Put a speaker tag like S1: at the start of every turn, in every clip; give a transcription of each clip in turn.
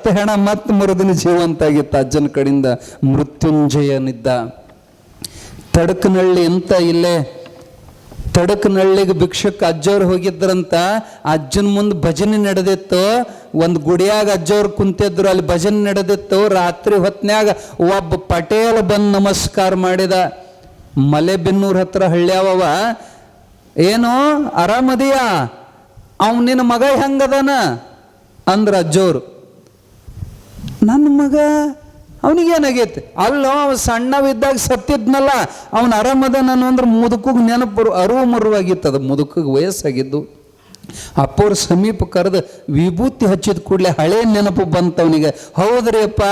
S1: ಸತ್ತ ಹೆಣ ಮತ್ತೆ ಮರುದಿನ ಜೀವಂತ ಆಗಿತ್ತು. ಅಜ್ಜನ ಕಡೆಯಿಂದ ಮೃತ್ಯುಂಜಯನಿದ್ದ. ತಡಕನಹಳ್ಳಿ ಅಂತ ಇಲ್ಲೇ ತಡಕನಹಳ್ಳಿಗೆ ಭಿಕ್ಷಕ್ಕೆ ಅಜ್ಜವ್ರು ಹೋಗಿದ್ರಂತ. ಅಜ್ಜನ ಮುಂದೆ ಭಜನೆ ನಡೆದಿತ್ತು. ಒಂದು ಗುಡಿಯಾಗ ಅಜ್ಜವ್ರು ಕುಂತಿದ್ರು, ಅಲ್ಲಿ ಭಜನೆ ನಡೆದಿತ್ತು. ರಾತ್ರಿ ಹೊತ್ನ್ಯಾಗ ಒಬ್ಬ ಪಟೇಲ್ ಬಂದು ನಮಸ್ಕಾರ ಮಾಡಿದ. ಮಲೆಬೆನ್ನೂರ್ ಹತ್ರ ಹಳ್ಳ್ಯಾವವ. ಏನು ಆರಾಮದಿಯಾ, ನಿನ್ನ ಮಗ ಹೆಂಗದಾನ ಅಂದ್ರ ಅಜ್ಜವ್ರು. ನನ್ನ ಮಗ ಅವನಿಗೇನಾಗೈತಿ, ಅಲ್ಲೋ ಅವ ಸಣ್ಣವಿದ್ದಾಗ ಸತ್ತಿದ್ನಲ್ಲ, ಅವನು ಆರಾಮದಾನ ಅಂದ್ರೆ ಮುದುಕಿಗೆ ನೆನಪು ಅರಿವು ಮರುವಾಗಿತ್ತದ. ಮುದುಕಿಗೆ ವಯಸ್ಸಾಗಿದ್ದು. ಅಪ್ಪವ್ರ ಸಮೀಪ ಕರೆದು ವಿಭೂತಿ ಹಚ್ಚಿದ ಕೂಡಲೇ ಹಳೆ ನೆನಪು ಬಂತವನಿಗೆ. ಹೌದ್ರಿ ಅಪ್ಪ,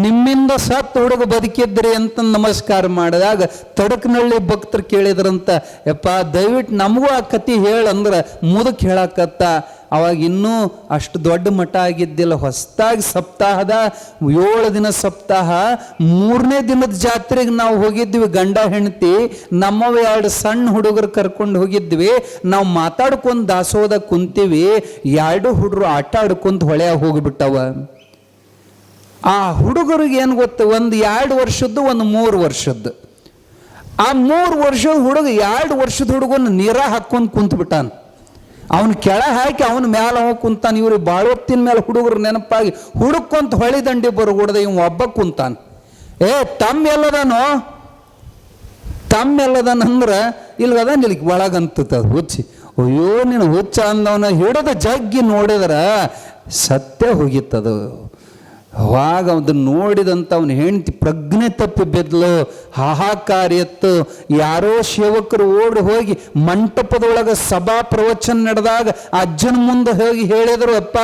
S1: ನಿಮ್ಮಿಂದ ಸತ್ತು ಹುಡುಗ ಬದುಕಿದ್ರಿ ಅಂತ ನಮಸ್ಕಾರ ಮಾಡಿದಾಗ ತಡಕನಹಳ್ಳಿ ಭಕ್ತರು ಕೇಳಿದ್ರಂತ, ಯಪ್ಪ ದಯವಿಟ್ಟು ನಮಗೂ ಆ ಕತಿ ಹೇಳಂದ್ರೆ ಮುದುಕ್ ಹೇಳಕತ್ತ. ಅವಾಗ ಇನ್ನೂ ಅಷ್ಟು ದೊಡ್ಡ ಮಠ ಆಗಿದ್ದಿಲ್ಲ. ಹೊಸದಾಗಿ ಸಪ್ತಾಹದ 7 ದಿನ ಸಪ್ತಾಹ, 3ನೇ ದಿನದ ಜಾತ್ರೆಗೆ ನಾವು ಹೋಗಿದ್ವಿ. ಗಂಡ ಹೆಂಡತಿ ನಮ್ಮವ 2 ಸಣ್ಣ ಹುಡುಗರು ಕರ್ಕೊಂಡು ಹೋಗಿದ್ವಿ. ನಾವು ಮಾತಾಡ್ಕೊಂಡು ದಾಸೋದ ಕುಂತೀವಿ. 2 ಹುಡುಗರು ಆಟ ಆಡ್ಕೊಂತ ಹೊಳೆಯಾಗ ಹೋಗಿಬಿಟ್ಟವ. ಆ ಹುಡುಗರಿಗೆ ಏನು ಗೊತ್ತು, ಒಂದು 2 ವರ್ಷದ್ದು, ಒಂದು 3 ವರ್ಷದ್ದು. ಆ 3 ವರ್ಷದ ಹುಡುಗ 2 ವರ್ಷದ ಹುಡುಗನ ನೀರ ಹಾಕ್ಕೊಂಡು ಕುಂತು ಬಿಟ್ಟಾನ. ಅವನು ಕೆಳ ಹಾಕಿ ಅವನ ಮ್ಯಾಲ ಹೋಗಿ ಕುಂತಾನ. ಇವ್ರು ಬಾಳೊತ್ತಿನ ಮೇಲೆ ಹುಡುಗರು ನೆನಪಾಗಿ ಹುಡುಕೊಂತ ಹೊಳಿ ದಂಡಿ ಬರಗೂಡದ ಇವ್ ಒಬ್ಬ ಕುಂತಾನ. ತಮ್ಮೆಲ್ಲದನಂದ್ರ ಇಲ್ಗದ ನಿಲ್ಗೆ ಒಳಗಂತದ ಹುಚ್ಚಿ. ಅಯ್ಯೋ ನೀನು ಹುಚ್ಚ ಅಂದವನ ಹಿಡಿದ ಜಗ್ಗಿ ನೋಡಿದ್ರ ಸತ್ಯ ಹೋಗಿತ್ತದು. ಅವಾಗ ಅದನ್ನು ನೋಡಿದಂಥ ಅವನ ಹೆಂಡತಿ ಪ್ರಜ್ಞೆ ತಪ್ಪಿ ಬೆದ್ಲು. ಹಾಹಾಕಾರ ಎತ್ತು. ಯಾರೋ ಸೇವಕರು ಓಡಿ ಹೋಗಿ ಮಂಟಪದೊಳಗೆ ಸಭಾ ಪ್ರವಚನ ನಡೆದಾಗ ಅಜ್ಜನ ಮುಂದೆ ಹೋಗಿ ಹೇಳಿದರು, ಅಪ್ಪ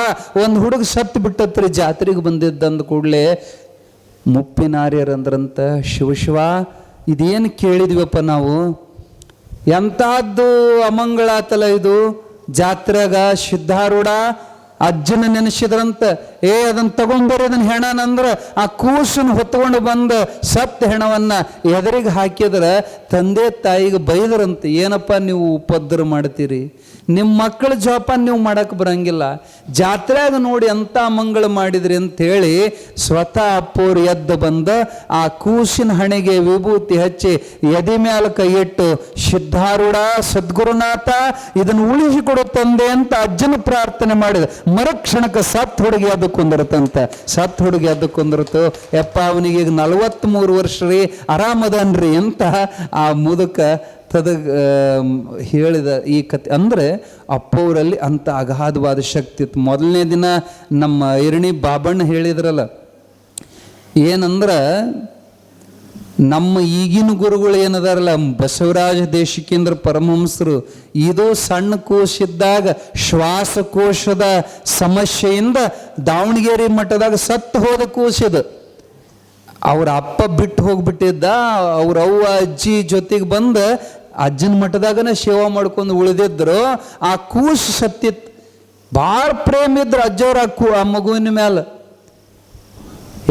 S1: ಒಂದು ಹುಡುಗ ಸತ್ತು ಬಿಟ್ಟತ್ರಿ ಜಾತ್ರೆಗೆ ಬಂದಿದ್ದಂದ ಕೂಡಲೇ. ಮುಪ್ಪಿನಾರ್ಯರಂದ್ರಂತ, ಶಿವ ಇದೇನು ಕೇಳಿದ್ವಪ್ಪ ನಾವು, ಎಂಥದ್ದು ಅಮಂಗಳಾತಲ್ಲ ಇದು. ಜಾತ್ರೆಗ ಸಿದ್ಧಾರೂಢ ಅಜ್ಜನ ನೆನೆಸಿದ್ರಂತ, ಅದನ್ನು ತಗೊಂಡ್ಬರಿ ಅದನ್ನ ಹೆಣನಂದ್ರೆ ಆ ಕೂಸನ್ನು ಹೊತ್ಕೊಂಡು ಬಂದು ಸತ್ತ ಹೆಣವನ್ನ ಎದುರಿಗೆ ಹಾಕಿದ್ರೆ ತಂದೆ ತಾಯಿಗೆ ಬೈದ್ರಂತ, ಏನಪ್ಪ ನೀವು ಉಪದ್ರ ಮಾಡ್ತೀರಿ, ನಿಮ್ಮ ಮಕ್ಕಳ ಜೋಪಾನ ನೀವು ಮಾಡಕ್ಕೆ ಬರಂಗಿಲ್ಲ, ಜಾತ್ರೆಯಾಗ ನೋಡಿ ಅಂಥ ಮಂಗಳ ಮಾಡಿದ್ರಿ ಅಂಥೇಳಿ ಸ್ವತಃ ಅಪ್ಪೋರು ಎದ್ದು ಬಂದು ಆ ಕೂಸಿನ ಹಣೆಗೆ ವಿಭೂತಿ ಹಚ್ಚಿ ಎದೆ ಮ್ಯಾಲ ಕೈ ಇಟ್ಟು, ಸಿದ್ಧಾರೂಢ ಸದ್ಗುರುನಾಥ ಇದನ್ನು ಉಳಿಸಿಕೊಡು ತಂದೆ ಅಂತ ಅಜ್ಜನ ಪ್ರಾರ್ಥನೆ ಮಾಡಿದ. ಮರುಕ್ಷಣಕ್ಕೆ ಸತ್ ಹುಡುಗಿ ಅದು ಕುಂದಿರತ್ತಂತೆ. ಸತ್ ಹುಡುಗಿ ಅದು ಕುಂದಿರತ್ತು. ಯಪ್ಪ ಅವನಿಗೆ ಈಗ 43 ವರ್ಷ ರೀ, ಆರಾಮದನ್ರಿ ಅಂತ ಆ ಮುದುಕ ಹೇಳಿದ ಈ ಕತೆ. ಅಂದರೆ ಅಪ್ಪವರಲ್ಲಿ ಅಂಥ ಅಗಾಧವಾದ ಶಕ್ತಿ ಇತ್ತು. ಮೊದಲನೇ ದಿನ ನಮ್ಮ ಐರಣಿ ಬಾಬಣ್ಣ ಹೇಳಿದ್ರಲ್ಲ, ಏನಂದ್ರೆ ನಮ್ಮ ಈಗಿನ ಗುರುಗಳು ಏನದಾರಲ್ಲ, ಬಸವರಾಜ ದೇಶಿಕೇಂದ್ರ ಪರಮಹಂಸರು, ಇದು ಸಣ್ಣ ಕೋಶಿದ್ದಾಗ ಶ್ವಾಸಕೋಶದ ಸಮಸ್ಯೆಯಿಂದ ದಾವಣಗೆರೆ ಮಠದಾಗ ಸತ್ತು ಹೋದ ಕೋಶದ. ಅವ್ರ ಅಪ್ಪ ಬಿಟ್ಟು ಹೋಗ್ಬಿಟ್ಟಿದ್ದ. ಅವ್ರ ಅವ್ವ ಅಜ್ಜಿ ಜೊತೆಗೆ ಬಂದು ಅಜ್ಜನ ಮಠದಾಗನ ಸೇವಾ ಮಾಡ್ಕೊಂಡು ಉಳಿದಿದ್ರು. ಆ ಕೂಸು ಸತ್ತಿತ್ತು. ಭಾಳ ಪ್ರೇಮ ಇದ್ರು ಅಜ್ಜವ್ರ ಆ ಮಗುವಿನ ಮೇಲೆ.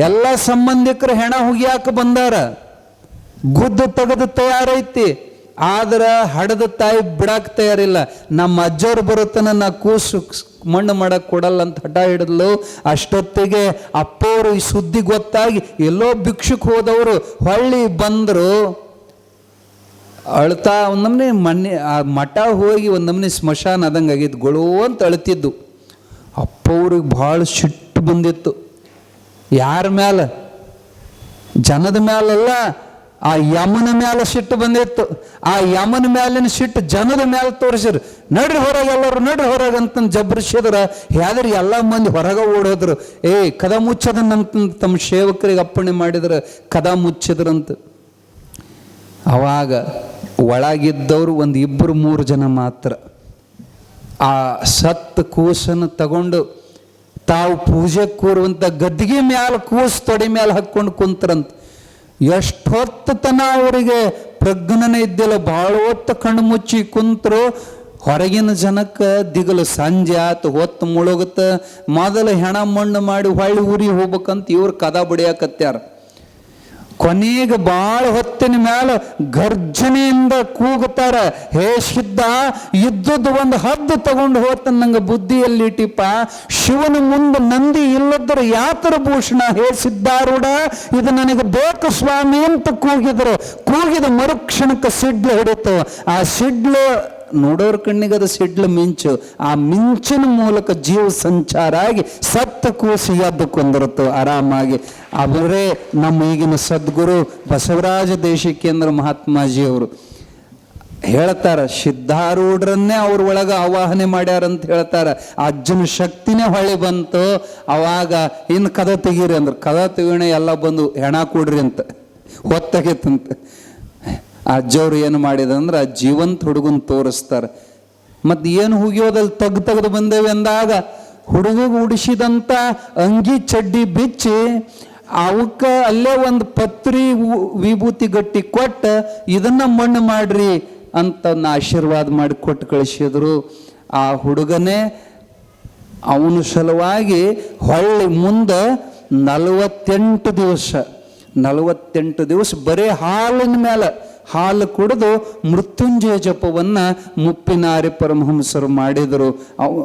S1: ಎಲ್ಲ ಸಂಬಂಧಿಕರು ಹೆಣ ಹುಗಿಯಾಕ ಬಂದಾರ. ಗುದ್ದು ತೆಗೆದು ತಯಾರೈತಿ, ಆದ್ರೆ ಹಡದ ತಾಯಿ ಬಿಡಾಕ್ ತಯಾರಿಲ್ಲ. ನಮ್ಮ ಅಜ್ಜವ್ರು ಬರುತ್ತಾನ ನಾ ಕೂಸು ಮಣ್ಣು ಮಾಡಕ್ಕೆ ಕೊಡಲ್ಲ ಅಂತ ಹಠ ಹಿಡಿದ್ಲು. ಅಷ್ಟೊತ್ತಿಗೆ ಅಪ್ಪವರು ಈ ಸುದ್ದಿ ಗೊತ್ತಾಗಿ ಎಲ್ಲೋ ಭಿಕ್ಷುಕ್ ಹೋದವರು ಹೊಳ್ಳಿ ಬಂದರು. ಅಳ್ತಾ ಒಂದಮ್ನೆ ಮೊನ್ನೆ ಆ ಮಠ ಹೋಗಿ ಒಂದಮ್ನೆ ಸ್ಮಶಾನ ಆದಂಗೆ ಆಗಿದ್ದು, ಗೊಳೋ ಅಂತ ಅಳ್ತಿದ್ದು. ಅಪ್ಪವ್ರಿಗೆ ಭಾಳ ಸಿಟ್ಟು ಬಂದಿತ್ತು. ಯಾರ ಮ್ಯಾಲ? ಜನದ ಮ್ಯಾಲಲ್ಲ, ಆ ಯಮನ ಮ್ಯಾಲ ಸಿಟ್ಟು ಬಂದಿತ್ತು. ಆ ಯಮನ ಮ್ಯಾಲಿನ ಸಿಟ್ಟು ಜನದ ಮ್ಯಾಲ ತೋರಿಸಿದ್ರು. ನಡ್ರಿ ಹೊರಗೆ, ಎಲ್ಲರೂ ನಡ್ರಿ ಹೊರಗೆ ಅಂತ ಜಬ್ರಿಸಿದ್ರ. ಯಾವ್ದಾರು ಎಲ್ಲ ಮಂದಿ ಹೊರಗೆ ಓಡೋದ್ರು. ಕದ ಮುಚ್ಚದನ್ನಂತ ತಮ್ಮ ಸೇವಕರಿಗೆ ಅಪ್ಪಣೆ ಮಾಡಿದ್ರೆ ಕದ ಮುಚ್ಚಿದ್ರಂತ. ಅವಾಗ ಒಳಗಿದ್ದವರು 1-2-3 ಜನ ಮಾತ್ರ ಆ ಸತ್ತು ಕೂಸನ್ನು ತಗೊಂಡು ತಾವು ಪೂಜೆ ಕೂರುವಂಥ ಗದ್ದಿಗೆ ಮ್ಯಾಲ ಕೂಸು ತೊಡೆ ಮ್ಯಾಲ ಹಾಕ್ಕೊಂಡು ಕುಂತ್ರಂತ. ಎಷ್ಟೊತ್ತು ತನ ಅವರಿಗೆ ಪ್ರಜ್ಞನೇ ಇದ್ದಿಲ್ಲ. ಭಾಳ ಹೊತ್ತು ಕಣ್ಣು ಮುಚ್ಚಿ ಕುಂತರು. ಹೊರಗಿನ ಜನಕ್ಕೆ ದಿಗಲು. ಸಂಜೆ ಆತು, ಹೊತ್ತು ಮುಳುಗುತ್ತ. ಮೊದಲು ಹೆಣ ಮಣ್ಣು ಮಾಡಿ ಹೊಳ್ಳಿ ಊರಿಗೆ ಹೋಗ್ಬೇಕಂತ ಇವ್ರು ಕದ ಬಡಿಯಾಕತ್ಯಾರ. ಕೊನೆಗೆ ಬಾಳ ಹೊತ್ತಿನ ಮ್ಯಾಲ ಗರ್ಜನೆಯಿಂದ ಕೂಗುತ್ತಾರ, ಹೇ ಸಿದ್ಧ, ಇದ್ದದ್ದು ಒಂದು ಹದ್ದು ತಗೊಂಡು ಹೋತ ನಂಗೆ ಬುದ್ಧಿಯಲ್ಲಿ ಇಟ್ಟಿಪ್ಪ. ಶಿವನ ಮುಂದೆ ನಂದಿ ಇಲ್ಲದ್ರ ಯಾತರ ಭೂಷಣ, ಹೇ ಸಿದ್ಧಾರೂಢ, ಇದು ನನಗೆ ಬೇಕು ಸ್ವಾಮಿ ಅಂತ ಕೂಗಿದ್ರು. ಕೂಗಿದ ಮರುಕ್ಷಣಕ್ಕೆ ಸಿಡ್ಲು ಹಿಡಿತು. ಆ ಸಿಡ್ಲು ನೋಡೋರ್ ಕಣ್ಣಿಗೆ ಅದು ಸಿಡ್ಲು ಮಿಂಚು. ಆ ಮಿಂಚಿನ ಮೂಲಕ ಜೀವ ಸಂಚಾರ ಆಗಿ ಸತ್ತ ಕೂಸಿ ಎದ್ದು ಕೊಂದಿರುತ್ತು ಆರಾಮಾಗಿ. ಅವರೇ ನಮ್ಮ ಈಗಿನ ಸದ್ಗುರು ಬಸವರಾಜ ದೇಶಿಕೇಂದ್ರ ಮಹಾತ್ಮಾಜಿಯವರು ಹೇಳ್ತಾರ, ಸಿದ್ಧಾರೂಢರನ್ನೇ ಅವ್ರ ಒಳಗ ಆವಾಹನೆ ಮಾಡ್ಯಾರಂತ ಹೇಳ್ತಾರ. ಅಜ್ಜನ ಶಕ್ತಿನೇ ಹೊಳೆ ಬಂತು. ಅವಾಗ ಇನ್ನು ಕದ ತೆಗೀರಿ ಅಂದ್ರೆ ಕದ ತೆಗೋಣ ಎಲ್ಲ ಬಂದು ಹೆಣ ಕೊಡ್ರಿ ಅಂತ ಹೊತ್ತಾಗೈತಂತ. ಅಜ್ಜವ್ರು ಏನು ಮಾಡಿದಂದ್ರೆ ಜೀವಂತ ಹುಡುಗನ್ ತೋರಿಸ್ತಾರೆ. ಮತ್ತು ಏನು ಹುಗಿಯೋದಲ್ಲಿ ತೆಗ್ದು ಬಂದೇವೆ ಅಂದಾಗ ಹುಡುಗಿಗೆ ಉಡಿಸಿದಂಥ ಅಂಗಿ ಚಡ್ಡಿ ಬಿಚ್ಚಿ ಅವಕ್ಕೆ ಅಲ್ಲೇ ಒಂದು ಪತ್ರಿ ವಿಭೂತಿ ಗಟ್ಟಿ ಕೊಟ್ಟು ಇದನ್ನ ಮಣ್ಣು ಮಾಡ್ರಿ ಅಂತ ಆಶೀರ್ವಾದ ಮಾಡಿ ಕೊಟ್ಟು ಕಳಿಸಿದ್ರು. ಆ ಹುಡುಗನೇ ಅವನ ಸಲುವಾಗಿ ಹೊಳ್ಳಿ ಮುಂದೆ 48 ದಿವಸ ಬರೀ ಹಾಲಿನ ಮೇಲೆ ಹಾಲು ಕುಡಿದು ಮೃತ್ಯುಂಜಯ ಜಪವನ್ನು ಮುಪ್ಪಿನಾರಿ ಪರಮಹಂಸರು ಮಾಡಿದರು.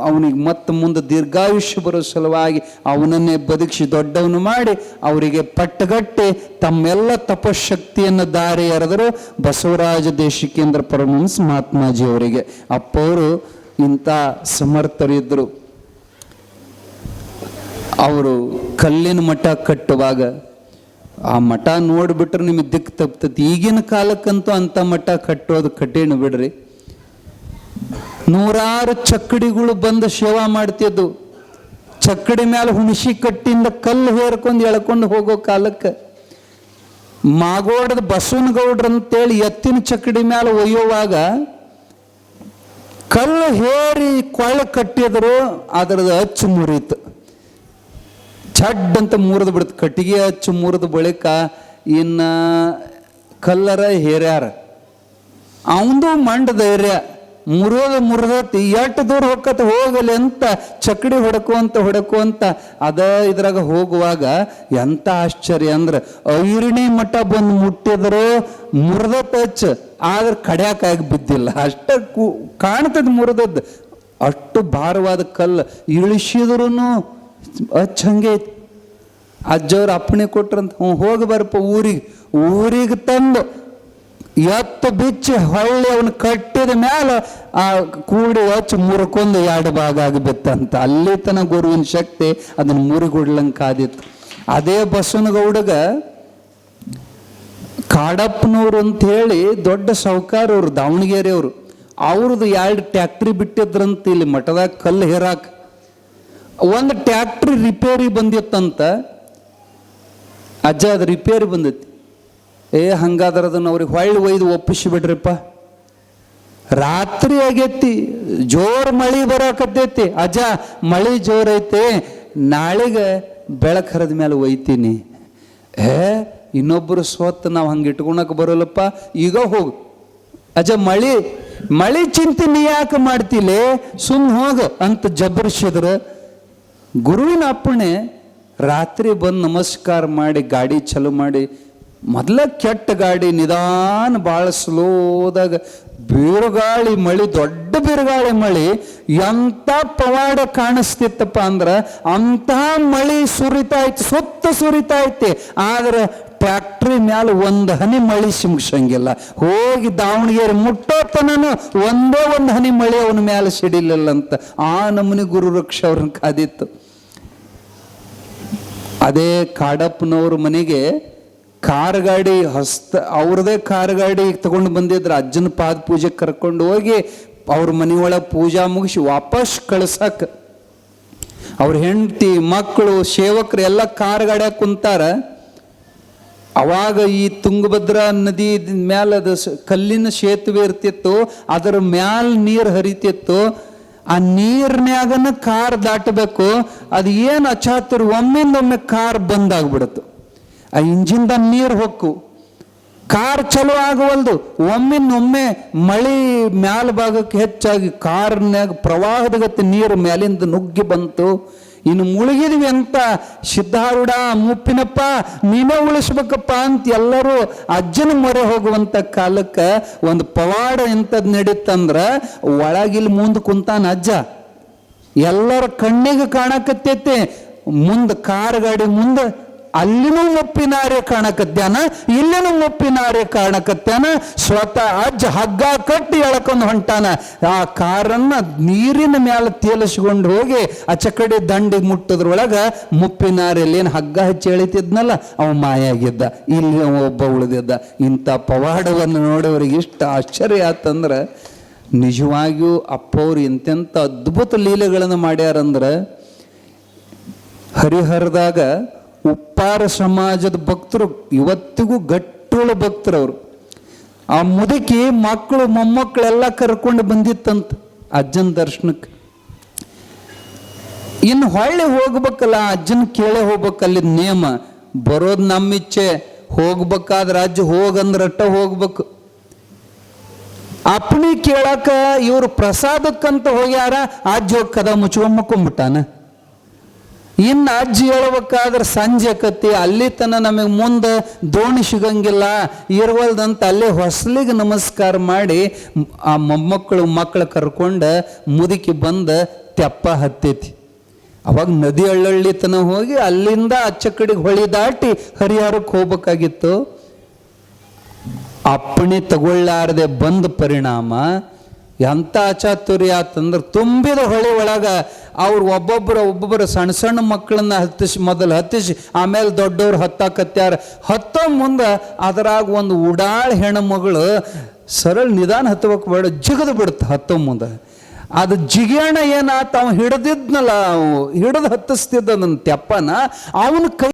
S1: ಅವನಿಗೆ ಮತ್ತೆ ಮುಂದೆ ದೀರ್ಘಾಯುಷ್ಯ ಬರೋ ಸಲುವಾಗಿ ಅವನನ್ನೇ ಬದುಕಿಸಿ ದೊಡ್ಡವನು ಮಾಡಿ ಅವರಿಗೆ ಪಟ್ಟಗಟ್ಟಿ ತಮ್ಮೆಲ್ಲ ತಪಶಕ್ತಿಯನ್ನು ದಾರಿ ಎರೆದರು ಬಸವರಾಜ ದೇಶಿಕೇಂದ್ರ ಪರಮಹಂಸ ಮಹಾತ್ಮಾಜಿ ಅವರಿಗೆ. ಅಪ್ಪವರು ಇಂಥ ಸಮರ್ಥರಿದ್ದರು. ಅವರು ಕಲ್ಲಿನ ಮಠ ಕಟ್ಟುವಾಗ ಆ ಮಠ ನೋಡಿಬಿಟ್ರೆ ನಿಮಗೆ ದಿಕ್ಕು ತಪ್ತತಿ. ಈಗಿನ ಕಾಲಕ್ಕಂತೂ ಅಂಥ ಮಠ ಕಟ್ಟೋದು ಕಠಿಣ ಬಿಡ್ರಿ. 100 ಚಕ್ಕಡಿಗಳು ಬಂದು ಸೇವಾ ಮಾಡ್ತಿದ್ದು. ಚಕ್ಕಡಿ ಮೇಲೆ ಹುಣಸಿ ಕಟ್ಟಿಂದ ಕಲ್ಲು ಹೇರ್ಕೊಂಡು ಎಳ್ಕೊಂಡು ಹೋಗೋ ಕಾಲಕ್ಕೆ ಮಾಗೋಡದ ಬಸವನಗೌಡ್ರ ಅಂತೇಳಿ ಎತ್ತಿನ ಚಕ್ಕಡಿ ಮೇಲೆ ಒಯ್ಯುವಾಗ ಕಲ್ಲು ಹೇರಿ ಕೊಳ್ಳ ಕಟ್ಟಿದ್ರು, ಅದರದ್ದು ಅಚ್ಚು ಮುರಿತು. ಛಡ್ ಅಂತ ಮುರಿದು ಬಿಡ್ತು. ಕಟ್ಟಿಗೆ ಹಚ್ಚು ಮುರಿದ ಬಳಿಕ ಇನ್ನು ಕಲ್ಲರ ಹೇರ್ಯಾರ. ಅವಂದು ಮಂಡ ಧೈರ್ಯ ಮುರಿದತಿ ಎಷ್ಟು ದೂರ ಹೊಕ್ಕತ್ತ ಹೋಗಲಿ ಅಂತ ಚಕ್ಕಡಿ ಹೊಡಕುವಂತ ಇದ್ರಾಗ ಹೋಗುವಾಗ ಎಂತ ಆಶ್ಚರ್ಯ ಅಂದ್ರೆ ಐರಣಿ ಮಠ ಬಂದು ಮುಟ್ಟಿದ್ರು ಮುರಿದತ್ತ ಹಚ್ಚ, ಆದ್ರೆ ಕಡ್ಯಾಕಾಗಿ ಬಿದ್ದಿಲ್ಲ. ಅಷ್ಟ ಕಾಣ್ತದ ಮುರಿದದ್ದು. ಅಷ್ಟು ಭಾರವಾದ ಕಲ್ಲು ಇಳಿಸಿದ್ರು ಹಂಗೆ ಐತಿ. ಅಜ್ಜವ್ರು ಅಪ್ಪಣೆ ಕೊಟ್ರಂತ ಹೋಗಿ ಬರಪ್ಪ ಊರಿಗೆ ತಂದು ಎತ್ತು ಬಿಚ್ಚಿ ಹೊಳ್ಳಿ ಅವನು ಕಟ್ಟಿದ ಮೇಲೆ ಆ ಕೂಡಿ ಹಚ್ಚಿ ಮುರ್ಕೊಂಡು 2 ಭಾಗ ಆಗಿಬಿತ್ತಂತ. ಅಲ್ಲಿ ತನ ಗುರುವಿನ ಶಕ್ತಿ ಅದನ್ನು ಮುರಿಗುಡ್ಲಂಗೆ ಕಾದಿತ್ತು. ಅದೇ ಬಸವನಗೌಡಗ ಕಾಡಪ್ಪನವ್ರು ಅಂತ ಹೇಳಿ ದೊಡ್ಡ ಸಾಹುಕಾರ ಅವರು, ದಾವಣಗೆರೆಯವರು. ಅವ್ರದ್ದು 2 ಟ್ಯಾಕ್ಟ್ರಿ ಬಿಟ್ಟಿದ್ರಂತ ಇಲ್ಲಿ ಮಠದಾಗ ಕಲ್ಲು ಹೇರಾಕ. ಒಂದು ಟ್ಯಾಕ್ಟ್ರಿ ರಿಪೇರಿ ಬಂದಿತ್ತಂತ. ಅಜ್ಜ ಅದು ರಿಪೇರಿ ಬಂದೈತಿ. ಹಂಗಾದ್ರೆ ಅದನ್ನು ಅವ್ರಿಗೆ ಹೊಳ್ಳಿ ಒಯ್ದು ಒಪ್ಪಿಸಿ ಬಿಡ್ರಿಪ್ಪ. ರಾತ್ರಿ ಆಗೈತಿ, ಜೋರು ಮಳಿ ಬರಾಕತ್ತೈತಿ. ಅಜ್ಜ ಮಳಿ ಜೋರೈತಿ, ನಾಳೆಗೆ ಬೆಳಕು ಹರಿದ ಮೇಲೆ ಒಯ್ತೀನಿ. ಇನ್ನೊಬ್ಬರು ಸ್ವತ್ತು ನಾವು ಹಂಗೆ ಇಟ್ಕೊಳಕ್ಕೆ ಬರೋಲ್ಲಪ್ಪ, ಈಗ ಹೋಗು. ಅಜ್ಜ ಮಳಿ ಚಿಂತೆ ನೀ ಯಾಕೆ ಮಾಡ್ತಿಲೆ, ಸುಮ್ಮನೆ ಹೋಗು ಅಂತ ಜಬರ್ಸಿದ್ರು. ಗುರುವಿನ ಅಪ್ಪಣೆ ರಾತ್ರಿ ಬಂದು ನಮಸ್ಕಾರ ಮಾಡಿ ಗಾಡಿ ಚಾಲು ಮಾಡಿ, ಮೊದಲ ಕೆಟ್ಟ ಗಾಡಿ ನಿಧಾನ ಭಾಳ ಸ್ಲೋದಾಗ ಬಿರುಗಾಳಿ ಮಳಿ, ದೊಡ್ಡ ಬಿರುಗಾಳಿ ಮಳಿ, ಎಂಥ ಪವಾಡ ಕಾಣಿಸ್ತಿತ್ತಪ್ಪ ಅಂದ್ರೆ ಅಂಥ ಮಳಿ ಸುರಿತಾಯ್ತು, ಸುರಿತಾಯ್ತಿ. ಆದ್ರೆ ಟ್ಯಾಕ್ಟ್ರಿ ಮ್ಯಾಲ ಒಂದು ಹನಿ ಮಳಿ ಸಿಮ್ಸಂಗಿಲ್ಲ. ಹೋಗಿ ದಾವಣಗೆರೆ ಮುಟ್ಟೋತನೂ ಒಂದೇ ಒಂದು ಹನಿ ಮಳಿ ಅವನ ಮ್ಯಾಲ ಸಿಡಿಲಿಲ್ಲ ಅಂತ. ಆ ನಮೂನಿ ಗುರು ವೃಕ್ಷ ಅವ್ರನ್ನ ಕಾದಿತ್ತು. ಅದೇ ಕಾಡಪ್ಪನವ್ರ ಮನೆಗೆ ಕಾರ್ ಗಾಡಿ ಅವ್ರದೇ ಕಾರ್ ಗಾಡಿ ತಗೊಂಡು ಬಂದಿದ್ರು. ಅಜ್ಜನ ಪಾದ ಪೂಜೆ ಕರ್ಕೊಂಡು ಹೋಗಿ ಅವ್ರ ಮನೆಯೊಳಗೆ ಪೂಜಾ ಮುಗಿಸಿ ವಾಪಸ್ ಕಳ್ಸಕ್ಕೆ ಅವ್ರ ಹೆಂಡತಿ ಮಕ್ಕಳು ಸೇವಕರು ಎಲ್ಲ ಕಾರ್ ಗಾಡ್ಯಾಗ ಕುಂತಾರ. ಅವಾಗ ಈ ತುಂಗಭದ್ರಾ ನದಿ ಮ್ಯಾಲ ಅದು ಕಲ್ಲಿನ ಸೇತುವೆ ಇರ್ತಿತ್ತು, ಅದರ ಮ್ಯಾಲ ನೀರು ಹರಿತಿತ್ತು. ಆ ನೀರ್ನ್ಯಾಗನ ಕಾರ್ ದಾಟಬೇಕು. ಅದು ಏನು ಅಚಾತುರ್, ಒಮ್ಮಿಂದೊಮ್ಮೆ ಕಾರ್ ಬಂದಾಗ್ಬಿಡತ್ತು. ಆ ಇಂಜಿನ್ದ ನೀರು ಹೊಕ್ಕು, ಕಾರ್ ಚಲೋ ಆಗವಲ್ದು. ಒಮ್ಮಿನೊಮ್ಮೆ ಮಳಿ ಮ್ಯಾಲ ಭಾಗಕ್ಕೆ ಹೆಚ್ಚಾಗಿ ಕಾರ್ನ್ಯಾಗ ಪ್ರವಾಹದ ಗತಿ ನೀರು ಮ್ಯಾಲಿಂದ ನುಗ್ಗಿ ಬಂತು. ಇನ್ನು ಮುಳುಗಿದ್ವಿ ಅಂತ ಸಿದ್ಧಾರೂಢ ಮುಪ್ಪಿನಪ್ಪ ನೀನೇ ಉಳಿಸ್ಬೇಕಪ್ಪ ಅಂತ ಎಲ್ಲರೂ ಅಜ್ಜನ ಮೊರೆ ಹೋಗುವಂಥ ಕಾಲಕ್ಕೆ ಒಂದು ಪವಾಡ ಎಂಥದ್ದು ನಡೀತಂದ್ರ ಒಳಗಿಲ್ಲಿ ಮುಂದೆ ಕುಂತಾನ ಅಜ್ಜ. ಎಲ್ಲರ ಕಣ್ಣಿಗೆ ಕಾಣಕತ್ತೈತಿ, ಮುಂದೆ ಕಾರ್ ಗಾಡಿ ಮುಂದೆ ಅಲ್ಲಿನೂ ಮುಪ್ಪಿನಾರೆ ಕಾಣಕತ್ಯಾನ, ಇಲ್ಲಿನೂ ಮುಪ್ಪಿನಾರೆ ಕಾಣಕತ್ಯಾನ. ಸ್ವತಃ ಅಜ್ಜ ಹಗ್ಗ ಕಟ್ಟಿ ಎಳ್ಕೊಂಡು ಹೊಂಟಾನ. ಆ ಕಾರನ್ನ ನೀರಿನ ಮ್ಯಾಲ ತೇಲಿಸ್ಕೊಂಡು ಹೋಗಿ ಅಚಕಡೆ ದಂಡಿಗೆ ಮುಟ್ಟದ್ರೊಳಗ ಮುಪ್ಪಿನಾರೆಲ್ಲಿ ಏನು ಹಗ್ಗ ಹಚ್ಚಿ ಎಳಿತಿದ್ನಲ್ಲ ಅವ ಮಾಯಾಗಿದ್ದ, ಇಲ್ಲಿ ಒಬ್ಬ ಉಳಿದಿದ್ದ. ಇಂಥ ಪವಾಡವನ್ನು ನೋಡೋರಿಗೆ ಇಷ್ಟ ಆಶ್ಚರ್ಯ ಆತಂದ್ರೆ ನಿಜವಾಗಿಯೂ ಅಪ್ಪವ್ರು ಎಂತೆಂಥ ಅದ್ಭುತ ಲೀಲೆಗಳನ್ನು ಮಾಡ್ಯಾರಂದ್ರೆ, ಹರಿಹರದಾಗ ಉಪ್ಪಾರ ಸಮಾಜದ ಭಕ್ತರು ಇವತ್ತಿಗೂ ಗಟ್ಟುಳ ಭಕ್ತರು ಅವರು. ಆ ಮುದುಕಿ ಮಕ್ಕಳು ಮೊಮ್ಮಕ್ಕಳೆಲ್ಲ ಕರ್ಕೊಂಡು ಬಂದಿತ್ತಂತ ಅಜ್ಜನ ದರ್ಶನಕ್ಕೆ. ಇನ್ನು ಹೊಳ್ಳಿ ಹೋಗ್ಬೇಕಲ್ಲ, ಅಜ್ಜನ ಕೇಳೇ ಹೋಗ್ಬೇಕಲ್ಲಿ ನೇಮ. ಬರೋದು ನಮ್ಮಿಚ್ಛೆ, ಹೋಗ್ಬೇಕಾದ್ರೆ ಅಜ್ಜ ಹೋಗಂದ್ರಟ್ಟ ಹೋಗ್ಬೇಕು. ಅಪ್ಪಣಿ ಕೇಳಕ ಇವರು ಪ್ರಸಾದಕ್ಕಂತ ಹೋಗ್ಯಾರ, ಅಜ್ಜ ಹೋಗಿ ಕದ ಮುಚ್ಕೊಂಬಿಟ್ಟಾನ. ಇನ್ನು ಅಜ್ಜಿ ಹೇಳ್ಬೇಕಾದ್ರೆ ಸಂಜೆ ಕತ್ತಿ, ಅಲ್ಲಿ ತನ ನಮಗೆ ಮುಂದೆ ದೋಣಿ ಸಿಗಂಗಿಲ್ಲ ಇರುವಲ್ದಂತ ಅಲ್ಲೇ ಹೊಸಲಿಗೆ ನಮಸ್ಕಾರ ಮಾಡಿ ಆ ಮಕ್ಕಳು ಕರ್ಕೊಂಡು ಮುದುಕಿ ಬಂದ ತೆಪ್ಪ ಹತ್ತೈತಿ. ಅವಾಗ ನದಿ ಹಳ್ಳಳ್ಳಿ ತನ ಹೋಗಿ ಅಲ್ಲಿಂದ ಅಚ್ಚ ಕಡೆಗೆ ಹೊಳಿ ದಾಟಿ ಹರಿಹರಕ್ಕೆ ಹೋಗ್ಬೇಕಾಗಿತ್ತು. ಅಪ್ಪಣೆ ತಗೊಳ್ಳಾರದೆ ಬಂದ ಪರಿಣಾಮ ಎಂಥ ಅಚಾತುರ್ಯ ಆತಂದ್ರೆ, ತುಂಬಿದ ಹೊಳೆ ಒಳಗ ಅವ್ರು ಒಬ್ಬೊಬ್ಬರು ಸಣ್ಣ ಸಣ್ಣ ಮಕ್ಕಳನ್ನ ಮೊದಲು ಹತ್ತಿಸಿ ಆಮೇಲೆ ದೊಡ್ಡವ್ರು ಹತ್ತಾಕತ್ಯಾರ. ಹತ್ತೋ ಮುಂದೆ ಅದರಾಗ ಒಂದು ಉಡಾಳ ಹೆಣ್ಣು ಸರಳ ನಿಧಾನ ಹತ್ತಬೇಕು ಬೇಡ, ಜಿಗದು ಬಿಡುತ್ತೆ ಹತ್ತೋ ಮುಂದೆ. ಅದು ಜಿಗೇಣ ಏನಾತ, ಅವ ಹಿಡಿದಿದ್ನಲ್ಲ, ಹಿಡಿದು ಹತ್ತಿಸ್ತಿದ್ದ ನನ್ನ ತೆಪ್ಪನ, ಅವನ ಕೈ